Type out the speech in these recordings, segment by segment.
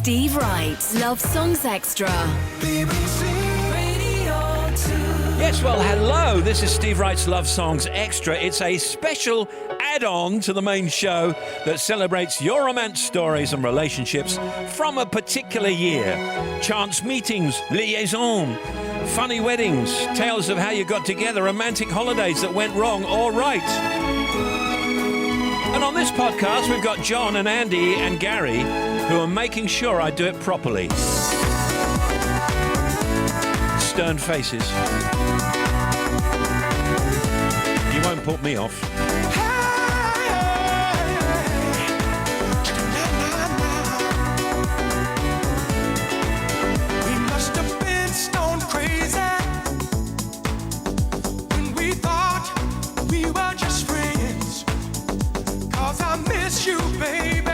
Steve Wright, Love Songs Extra. BBC Radio 2. Yes, well, hello. This is Steve Wright's Love Songs Extra. It's a special add-on to the main show that celebrates your romance stories and relationships from a particular year. Chance meetings, liaison, funny weddings, tales of how you got together, romantic holidays that went wrong or right. And on this podcast, we've got John and Andy and Gary who are making sure I do it properly. Stern faces. You won't put me off. We must have been stone crazy when we thought we were just friends. 'Cause I miss you, baby.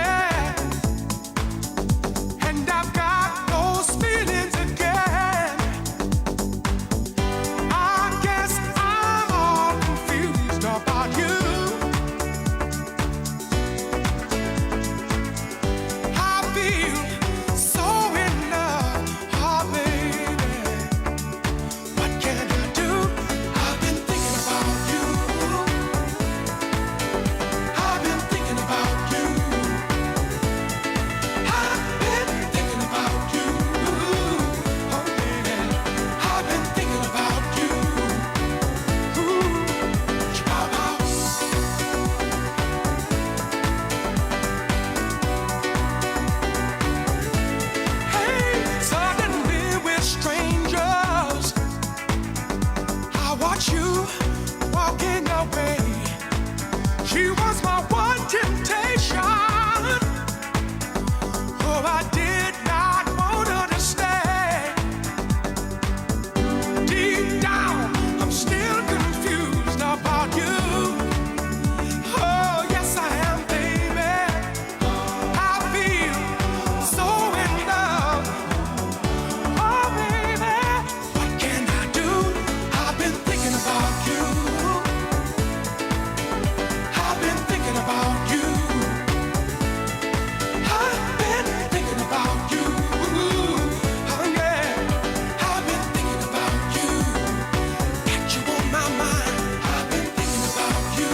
And I've got those feelings again. I guess I'm all confused about you. I feel so in love, oh baby. What can I do? I've been thinking about you. I've been thinking about you. I've been thinking about you. Oh baby, I've been thinking about you. Ooh, chihuahua. Hey, suddenly we're strangers. I watch you walking away. She was my one temptation. Oh, I did not want her to stay. Deep down, I'm still confused about you. Oh, yes, I am, baby. I feel so in love. Oh, baby, what can I do? I've been thinking about you. I've been thinking about you. I've been thinking about you. Oh, yeah. I've been thinking about you. Got you on my mind. I've been thinking about you.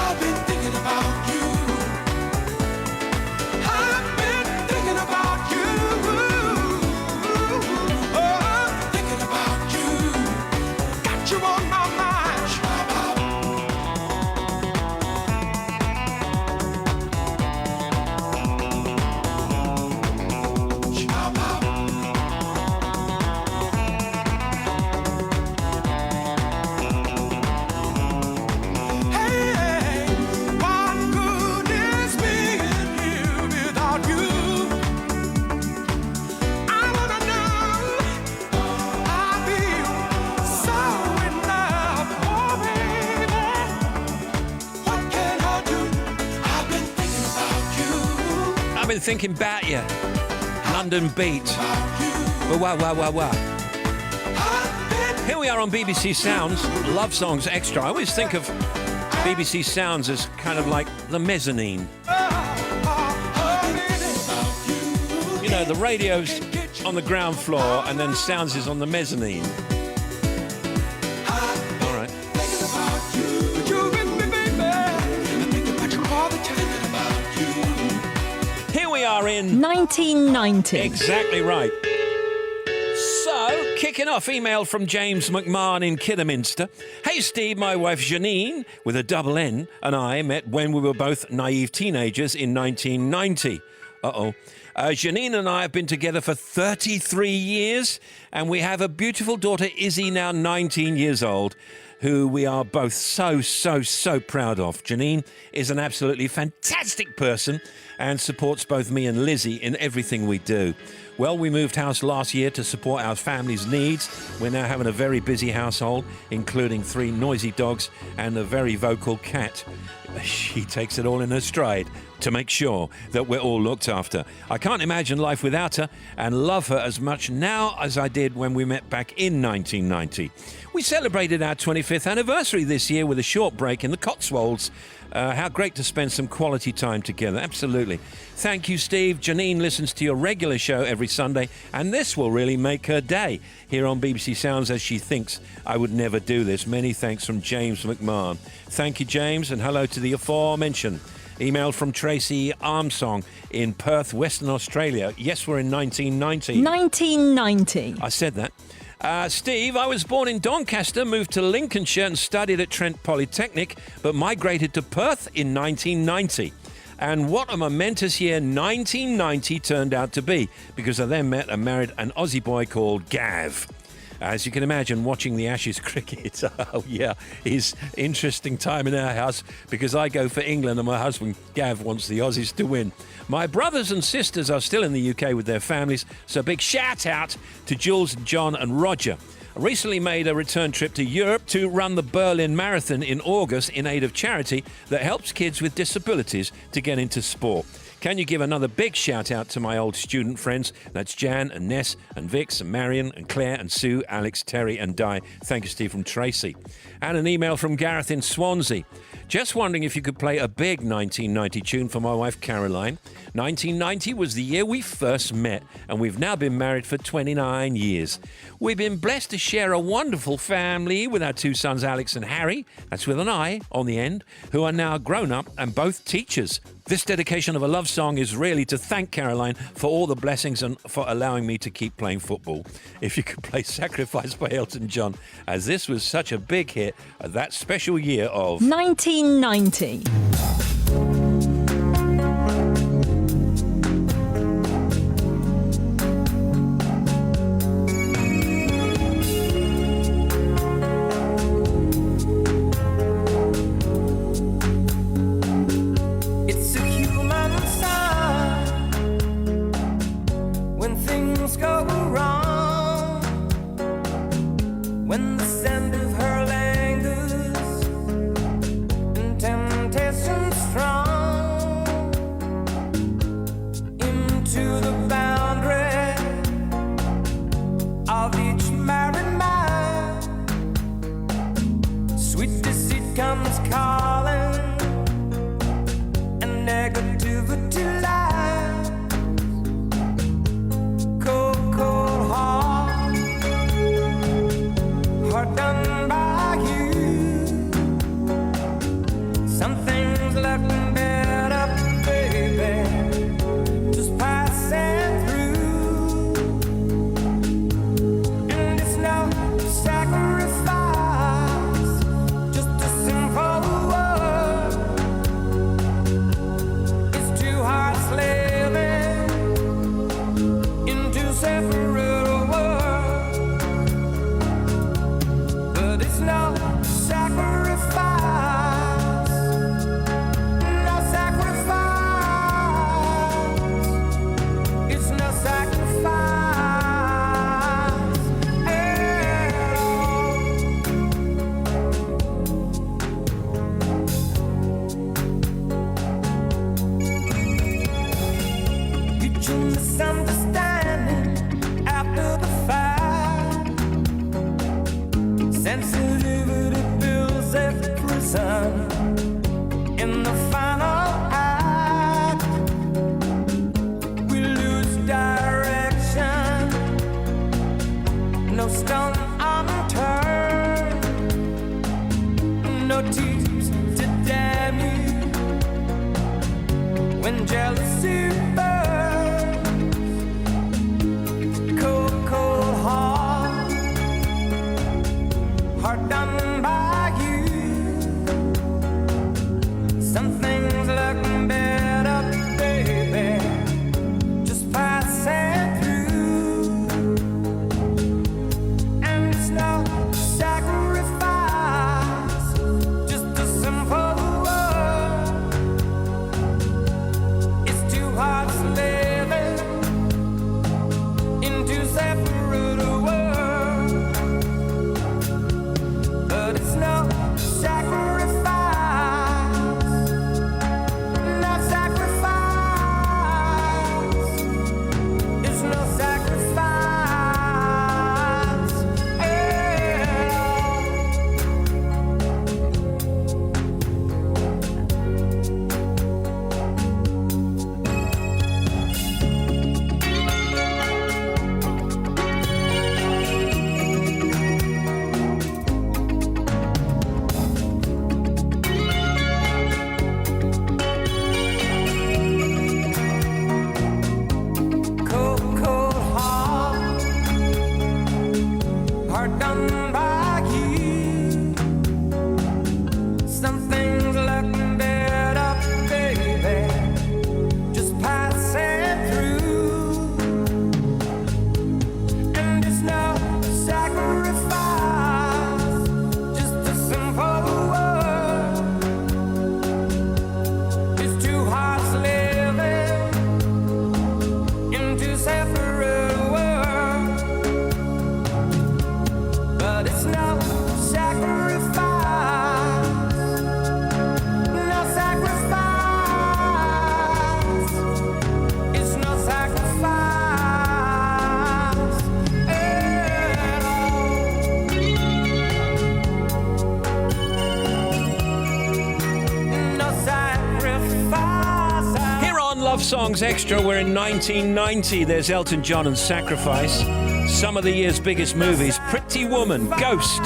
I've been thinking about you. I've been thinking about you. Oh, thinking about you. Got you on my mind. Hey, what good is being here without you? I wanna know. I feel so in love, oh baby. What can I do? I've been thinking about you. I've been thinking about you. London Beat. Wah, wah, wah, wah, wah. I've been Here we are on BBC Sounds, Love Songs Extra. I always think of BBC Sounds as kind of like the mezzanine. You know, the radio's on the ground floor and then Sounds is on the mezzanine. All right. Here we are in 1990. exactly right. So, kicking off, email from James McMahon in Kidderminster. Hey Steve, my wife Janine, with a double N, and I met when we were both naive teenagers in 1990. Janine and I have been together for 33 years, and we have a beautiful daughter, Izzy, now 19 years old, who we are both so proud of. Janine is an absolutely fantastic person and supports both me and Lizzie in everything we do. Well, we moved house last year to support our family's needs. We're now having a very busy household, including 3 noisy dogs and a very vocal cat. She takes it all in her stride to make sure that we're all looked after. I can't imagine life without her and love her as much now as I did when we met back in 1990. We celebrated our 25th anniversary this year with a short break in the Cotswolds How great to spend some quality time together. Absolutely. Thank you, Steve. Janine listens to your regular show every Sunday, and this will really make her day here on BBC Sounds, as she thinks I would never do this. Many thanks from James McMahon. Thank you, James, and hello to the aforementioned. Email from Tracy Armstrong in Perth, Western Australia. Yes, we're in 1990. 1990. I said that. Steve, I was born in Doncaster, moved to Lincolnshire and studied at Trent Polytechnic, but migrated to Perth in 1990. And what a momentous year 1990 turned out to be, because I then met and married an Aussie boy called Gav. As you can imagine, watching the Ashes cricket, is interesting time in our house, because I go for England and my husband Gav wants the Aussies to win. My brothers and sisters are still in the UK with their families, so big shout out to Jules, John and Roger. I recently made a return trip to Europe to run the Berlin Marathon in August in aid of charity that helps kids with disabilities to get into sport. Can you give another big shout out to my old student friends? That's Jan and Ness and Vix and Marion and Claire and Sue, Alex, Terry and Di. Thank you, Steve, from Tracy. And an email from Gareth in Swansea. Just wondering if you could play a big 1990 tune for my wife Caroline. 1990 was the year we first met, and we've now been married for 29 years. We've been blessed to share a wonderful family with our two sons Alex and Harry, that's with an I on the end, who are now grown up and both teachers. This dedication of a love song is really to thank Caroline for all the blessings and for allowing me to keep playing football. If you could play Sacrifice by Elton John, as this was such a big hit at that special year of 1990. It's a human sign when things go wrong, when the scent of her lingers and temptation strong into the boundary of each married man. Sweet deceit comes calling, negativity lies. Cold, cold heart done by you. Some things left better, baby, just passing through. And it's no sacrifice, just a simple word. Two hearts living in two separate worlds, but it's no sacrifice, no sacrifice, it's no sacrifice at all. Misunderstanding after the fact. Sensitivity builds a prison in the final act. We lose direction, no stone unturned, no tears to damn you when jealousy burns. Love Songs Extra, we're in 1990. There's Elton John and Sacrifice. Some of the year's biggest movies: Pretty Woman, Ghost,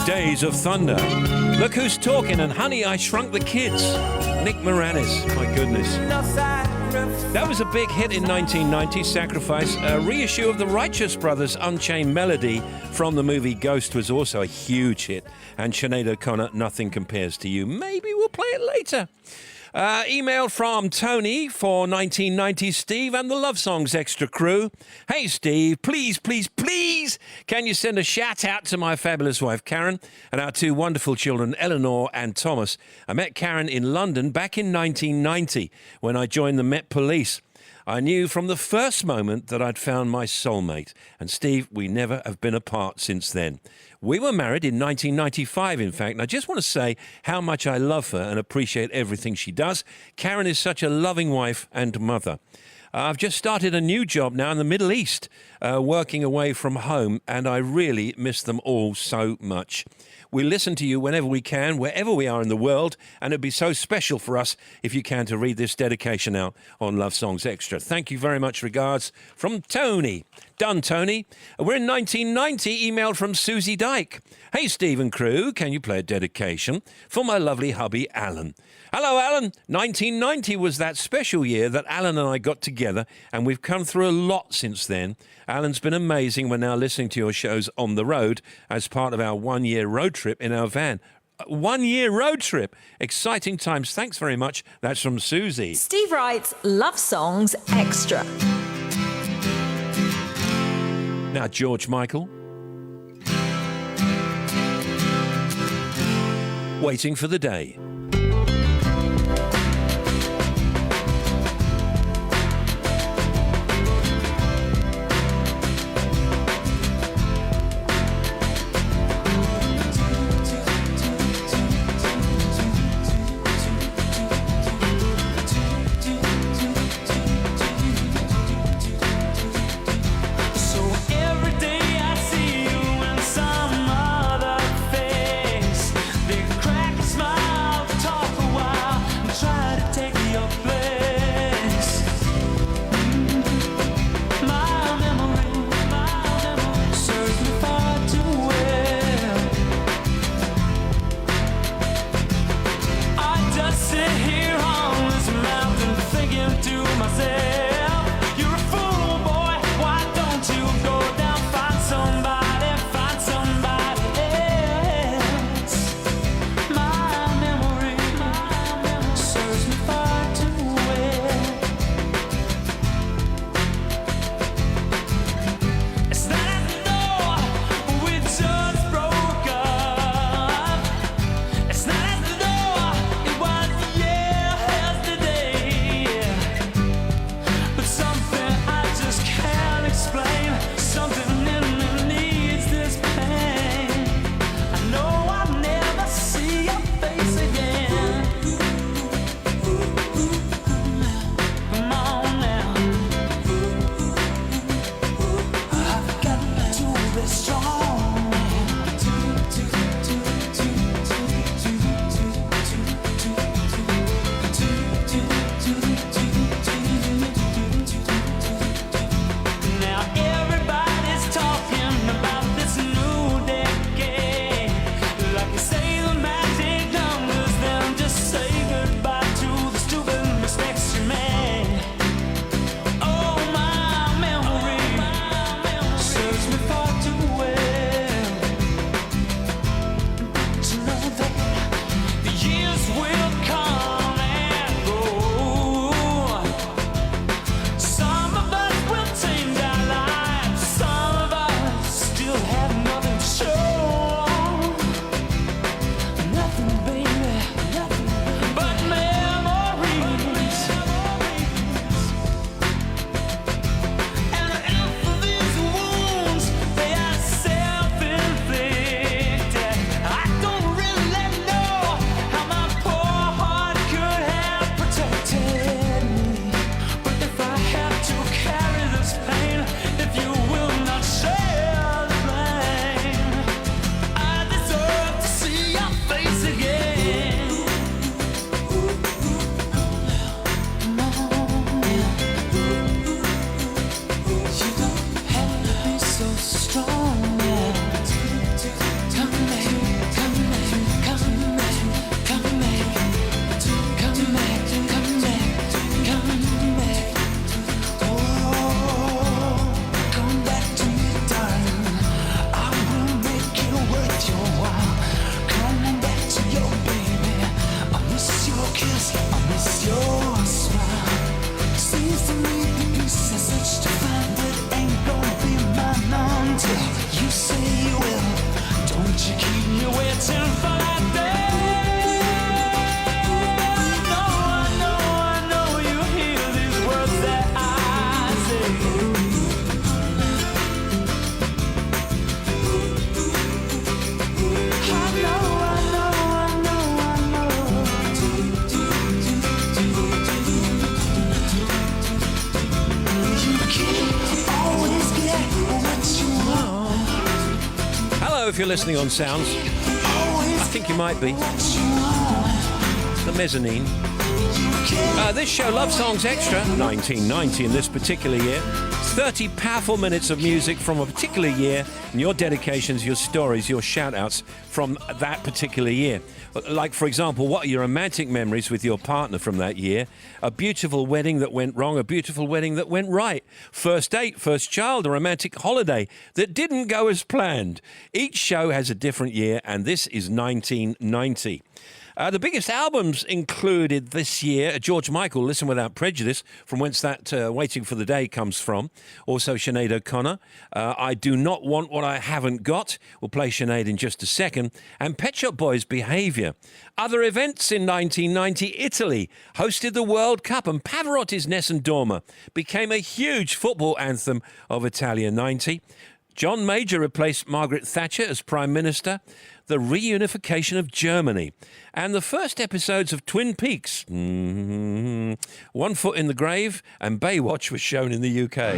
Days of Thunder, Look Who's Talking, and Honey, I Shrunk the Kids. Nick Moranis, my goodness. That was a big hit in 1990, Sacrifice. A reissue of the Righteous Brothers' Unchained Melody from the movie Ghost was also a huge hit. And Sinead O'Connor, Nothing Compares to You. Maybe we'll play it later. Email from Tony for 1990 Steve and the Love Songs Extra crew. Hey Steve, please, can you send a shout out to my fabulous wife Karen and our two wonderful children Eleanor and Thomas. I met Karen in London back in 1990 when I joined the Met Police. I knew from the first moment that I'd found my soulmate. And Steve, we never have been apart since then. We were married in 1995, in fact, and I just want to say how much I love her and appreciate everything she does. Karen is such a loving wife and mother. I've just started a new job now in the Middle East, working away from home, and I really miss them all so much. We listen to you whenever we can, wherever we are in the world, and it'd be so special for us if you can to read this dedication out on Love Songs Extra. Thank you very much. Regards from Tony. Done, Tony. We're in 1990, emailed from Susie Dyke. Hey, Steve and crew, can you play a dedication for my lovely hubby, Alan? Hello, Alan. 1990 was that special year that Alan and I got together, and we've come through a lot since then. Alan's been amazing. We're now listening to your shows on the road as part of our one-year road trip in our van. 1 year road trip. Exciting times. Thanks very much. That's from Susie. Steve writes Love Songs Extra. Now, George Michael. Waiting for the Day. Smile if you're listening on Sounds. I think you might be. The Mezzanine. This show, Love Songs Extra, 1990 in this particular year. 30 powerful minutes of music from a particular year, and your dedications, your stories, your shout-outs from that particular year. Like, for example, what are your romantic memories with your partner from that year? A beautiful wedding that went wrong, a beautiful wedding that went right. First date, first child, a romantic holiday that didn't go as planned. Each show has a different year, and this is 1990. The biggest albums included this year, George Michael, Listen Without Prejudice, from whence that Waiting for the Day comes from. Also Sinead O'Connor, I Do Not Want What I Haven't Got. We'll play Sinead in just a second. And Pet Shop Boys' Behaviour. Other events in 1990, Italy hosted the World Cup, and Pavarotti's Nessun Dorma became a huge football anthem of Italia 90. John Major replaced Margaret Thatcher as Prime Minister. The reunification of Germany, and the first episodes of Twin Peaks. One Foot in the Grave, and Baywatch was shown in the UK.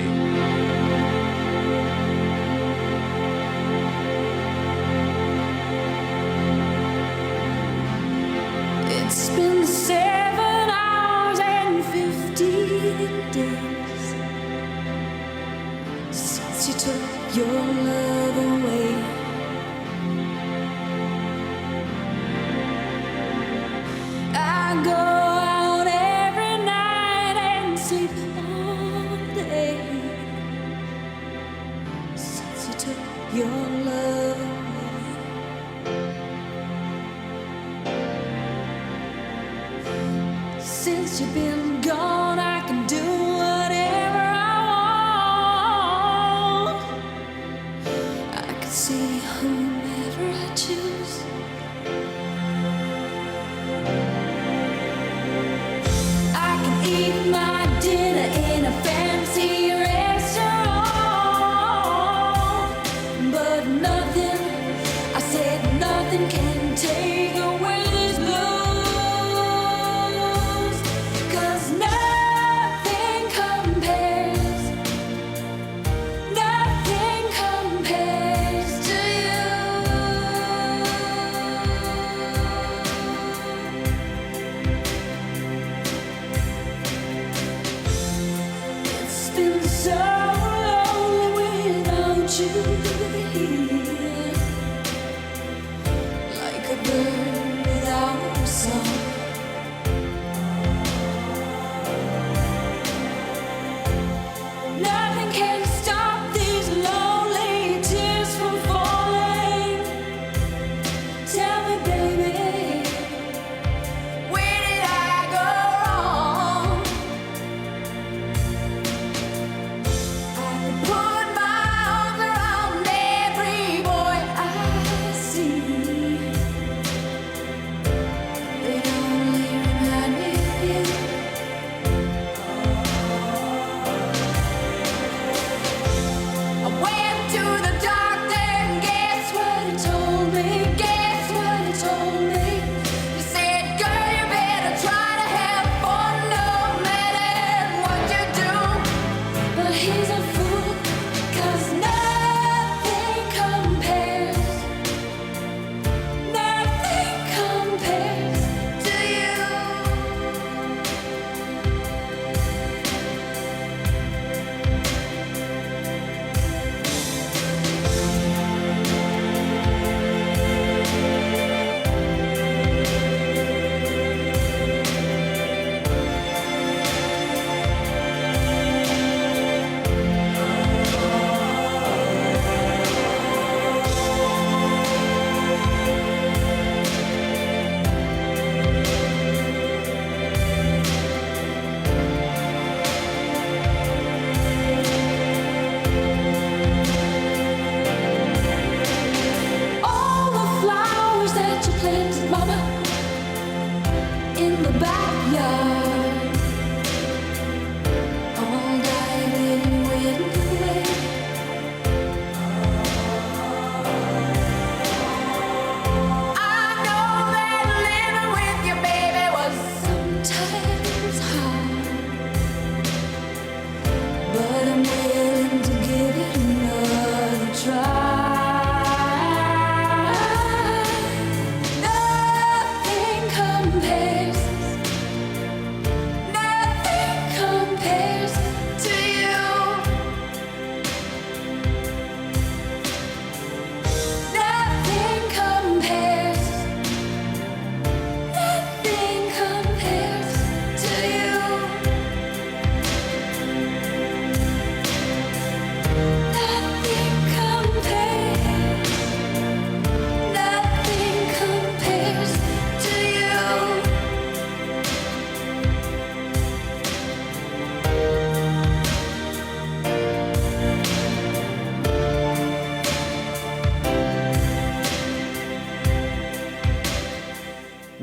It's been 7 hours and 15 days since you took your love away. I go out every night and sleep all day since you took your love away. Since you've been gone, I can do whatever I want. I can see whomever I choose. Eat my dinner in a fancy restaurant, but nothing, I said nothing can take away these blues, 'cause nothing compares to been so lonely without you here, like a bird without a song. Nothing can stop these lonely tears from falling. Tell me, baby, where did I go wrong?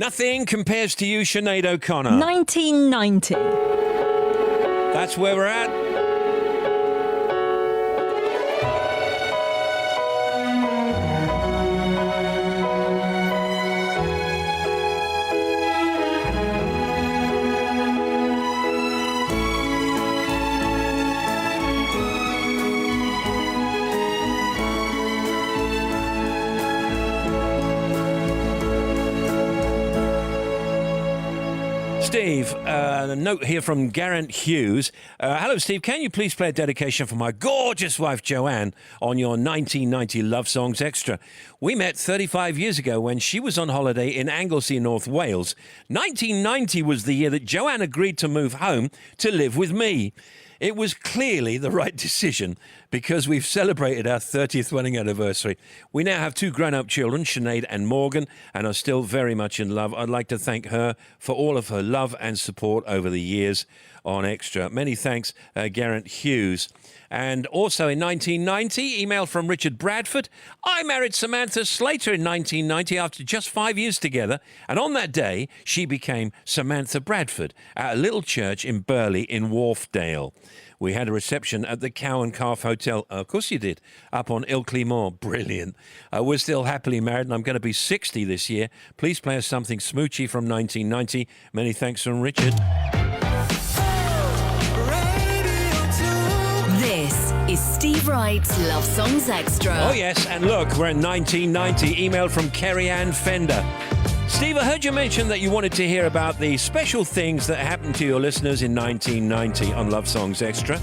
Nothing compares to you, Sinead O'Connor. 1990. That's where we're at. Steve, a note here from Garrett Hughes. Hello, Steve. Can you please play a dedication for my gorgeous wife, Joanne, on your 1990 Love Songs Extra? We met 35 years ago when she was on holiday in Anglesey, North Wales. 1990 was the year that Joanne agreed to move home to live with me. It was clearly the right decision because we've celebrated our 30th wedding anniversary. We now have 2 grown-up children, Sinead and Morgan, and are still very much in love. I'd like to thank her for all of her love and support over the years on Extra. Many thanks, Garrett Hughes. And also in 1990, email from Richard Bradford. I married Samantha Slater in 1990 after just 5 years together. And on that day, she became Samantha Bradford at a little church in Burley in Wharfdale. We had a reception at the Cow and Calf Hotel. Of course you did. Up on Ilkley Moor. Brilliant. We're still happily married and I'm going to be 60 this year. Please play us something smoochy from 1990. Many thanks from Richard. This is Steve Wright's Love Songs Extra. Oh, yes. And look, we're in 1990. Email from Kerry Ann Fender. Steve, I heard you mention that you wanted to hear about the special things that happened to your listeners in 1990 on Love Songs Extra.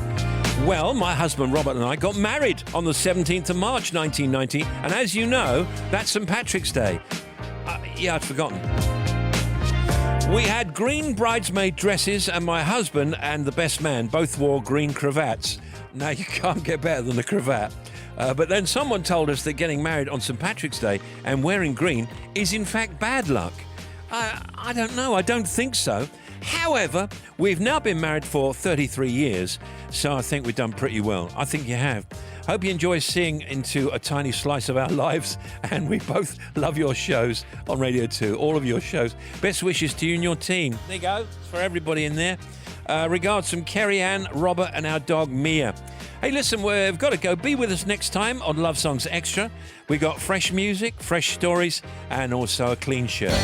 Well, my husband Robert and I got married on the 17th of March 1990. And as you know, that's St. Patrick's Day. I'd forgotten. We had green bridesmaid dresses and my husband and the best man both wore green cravats. Now, you can't get better than a cravat. But then someone told us that getting married on St. Patrick's Day and wearing green is in fact bad luck. I don't know. I don't think so. However, we've now been married for 33 years, so I think we've done pretty well. I think you have. Hope you enjoy seeing into a tiny slice of our lives, and we both love your shows on Radio 2, all of your shows. Best wishes to you and your team. There you go. It's for everybody in there. Regards from Kerry Ann, Robert, and our dog Mia. Hey, listen, we've got to go. Be with us next time on Love Songs Extra. We got fresh music, fresh stories, and also a clean shirt.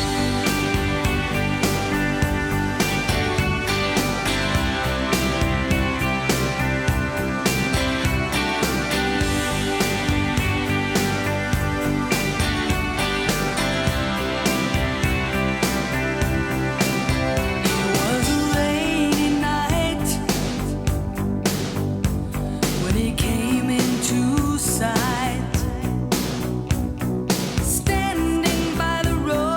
Standing by the road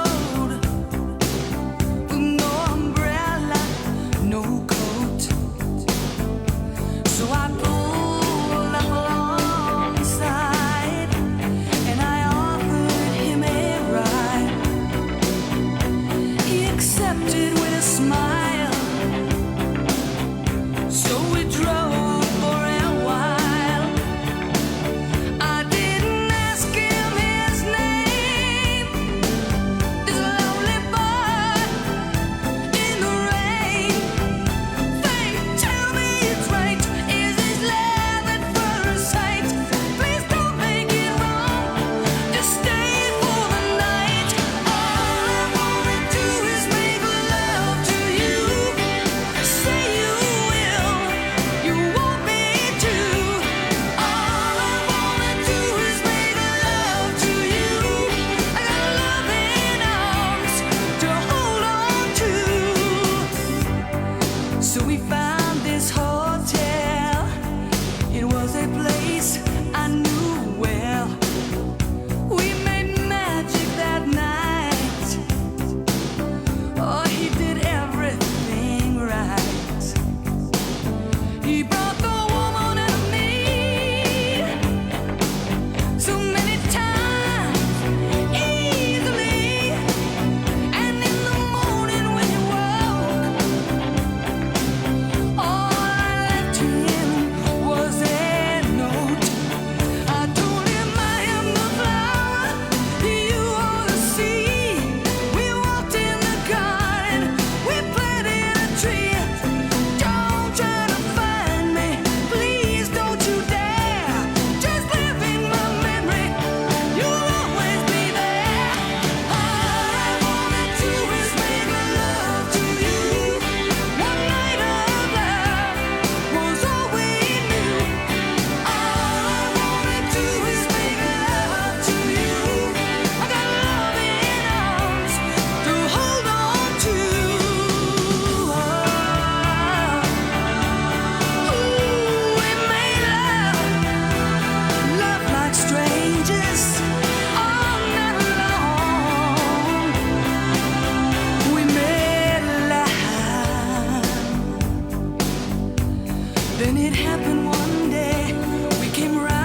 Then it happened one day. We came right